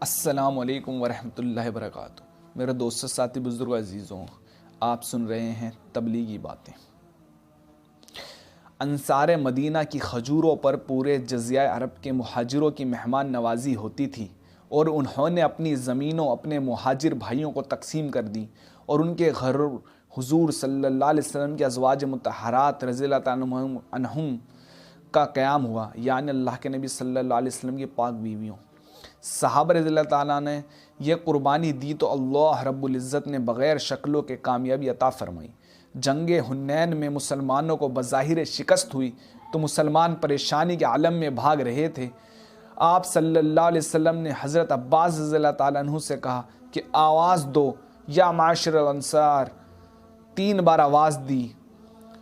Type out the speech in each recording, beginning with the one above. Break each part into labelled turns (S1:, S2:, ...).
S1: अस्सलामुअलैकुम वरहमतुल्लाहि वबरकातुहू। मेरे दोस्तों, साथी, बुज़ुर्ग, अज़ीज़ों, आप सुन रहे हैं तबलीगी बातें। अंसार मदीना की खजूरों पर पूरे जज़िया अरब के मुहाजिरों की मेहमान नवाजी होती थी और उन्होंने अपनी ज़मीनों अपने मुहाजिर भाइयों को तकसीम कर दी और उनके घर हुज़ूर सल्लल्लाहु अलैहि वसल्लम के अज़वाज मुतहरात रज़ियल्लाहु ताला अन्हुम का क़याम हुआ, यानी अल्लाह के नबी सल्लल्लाहु अलैहि वसल्लम की पाक बीवियों। सहाबा रज़ियल्लाहु ताला ने यह कुर्बानी दी तो अल्लाह रब्बुल इज़्ज़त ने बग़ैर शक्लों के कामयाबी अता फ़रमाई। जंग हुनैन में मुसलमानों को बज़ाहिर शिकस्त हुई तो मुसलमान परेशानी के आलम में भाग रहे थे। आप सल्लल्लाहु अलैहि वसल्लम ने हज़रत अब्बास रज़ियल्लाहु ताला अन्हु से कहा कि आवाज़ दो या माशरल अंसार। 3 बार आवाज़ दी।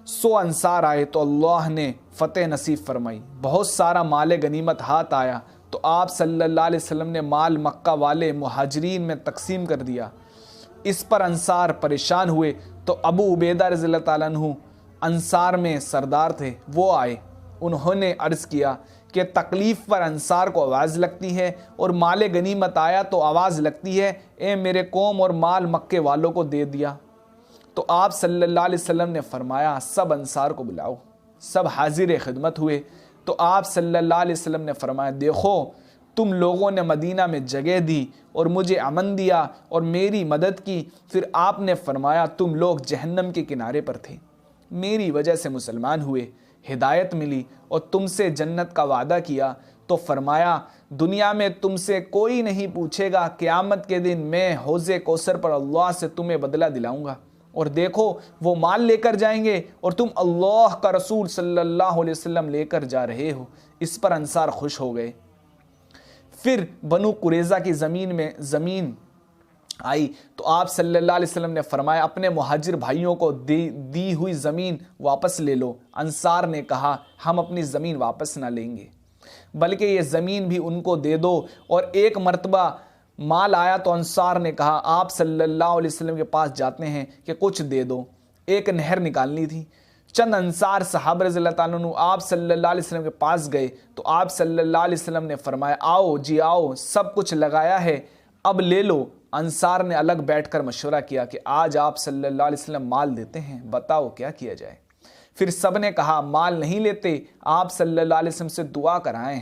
S1: 100 अंसार आए तो अल्लाह ने फ़तेह नसीब फरमाई। बहुत सारा माल गनीमत हाथ आया तो आप सल्लल्लाहु अलैहि वसल्लम ने माल मक्का वाले मुहाजिरीन में तकसीम कर दिया। इस पर अंसार परेशान हुए तो अबू उबैदा रज़ियल्लाहु ताला अन्हु अंसार में सरदार थे, वो आए। उन्होंने अर्ज़ किया कि तकलीफ़ पर अंसार को आवाज़ लगती है और माल गनीमत आया तो आवाज़ लगती है, ए मेरे कौम और माल मक्के वालों को दे दिया। तो आप सल्लल्लाहु अलैहि वसल्लम ने फरमाया, सब अंसार को बुलाओ। सब हाजिर खिदमत हुए तो आप सल्लल्लाहु अलैहि वसल्लम ने फरमाया, देखो तुम लोगों ने मदीना में जगह दी और मुझे अमन दिया और मेरी मदद की। फिर आपने फरमाया, तुम लोग जहन्नम के किनारे पर थे, मेरी वजह से मुसलमान हुए, हिदायत मिली और तुमसे जन्नत का वादा किया। तो फरमाया, दुनिया में तुमसे कोई नहीं पूछेगा, क़यामत के दिन मैं हौज़े कौसर पर अल्लाह से तुम्हें बदला दिलाऊंगा। और देखो वो माल लेकर जाएंगे और तुम अल्लाह का रसूल सल्लल्लाहु अलैहि वसल्लम लेकर जा रहे हो। इस पर अंसार खुश हो गए। फिर बनु कुरैज़ा की ज़मीन आई तो आप सल्लल्लाहु अलैहि वसल्लम ने फरमाया, अपने मुहाजिर भाइयों को दी हुई ज़मीन वापस ले लो। अंसार ने कहा, हम अपनी ज़मीन वापस ना लेंगे, बल्कि ये ज़मीन भी उनको दे दो। और एक मरतबा माल आया तो अंसार ने कहा, आप सल्लल्लाहु अलैहि वसल्लम के पास जाते हैं कि कुछ दे दो। एक नहर निकालनी थी। चंद अंसार सहाबा रज़ियल्लाहु ताला अन्हु आप सल्लल्लाहु अलैहि वसल्लम के पास गए तो आप सल्लल्लाहु अलैहि वसल्लम ने फरमाया, आओ जी आओ, सब कुछ लगाया है, अब ले लो। अंसार ने अलग बैठकर मशवरा किया कि आज आप सल्लल्लाहु अलैहि वसल्लम माल देते हैं, बताओ क्या किया जाए। फिर सब ने कहा, माल नहीं लेते, आप सल्लल्लाहु अलैहि वसल्लम से दुआ कराएं,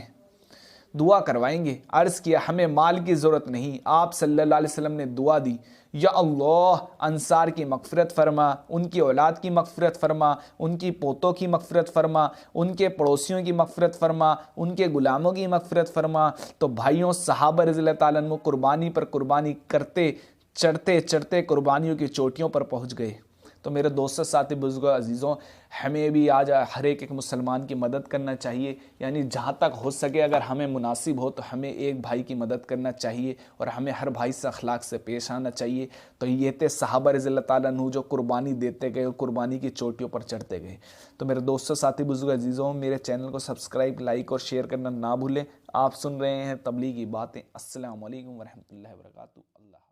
S1: दुआ करवाएंगे। अर्ज़ किया, हमें माल की ज़रूरत नहीं। आप सल्लल्लाहु अलैहि वसल्लम ने दुआ दी, या अल्लाह अंसार की मग़फ़िरत फ़रमा, उनकी औलाद की मग़फ़िरत फ़रमा, उनकी पोतों की मग़फ़िरत फ़रमा, उनके पड़ोसियों की मग़फ़िरत फ़रमा, उनके ग़ुलामों की मग़फ़िरत फ़रमा। तो भाइयों, सहाबा रज़ियल्लाहु ताला अन्हुम कुर्बानी पर कुर्बानी करते चढ़ते चढ़ते कुर्बानियों की चोटियों पर पहुँच गए। तो मेरे दोस्तों, साथी, बुज़ुर्गों, अज़ीज़ों, हमें भी आज हर एक मुसलमान की मदद करना चाहिए। यानी जहाँ तक हो सके, अगर हमें मुनासिब हो तो हमें एक भाई की मदद करना चाहिए और हमें हर भाई से अखलाक से पेश आना चाहिए। तो ये थे सहाबा रज़ियल्लाहु ताला अन्हु जो कुर्बानी देते गए और कुर्बानी की चोटियों पर चढ़ते गए। तो मेरे दोस्तों, साथी, बुज़ुर्ग, अज़ीज़ों, मेरे चैनल को सब्सक्राइब, लाइक और शेयर करना ना भूलें। आप सुन रहे हैं तबलीगी बातें। अस्सलामु अलैकुम वरहमतुल्लाहि वबरकातुहू। अल्लाह।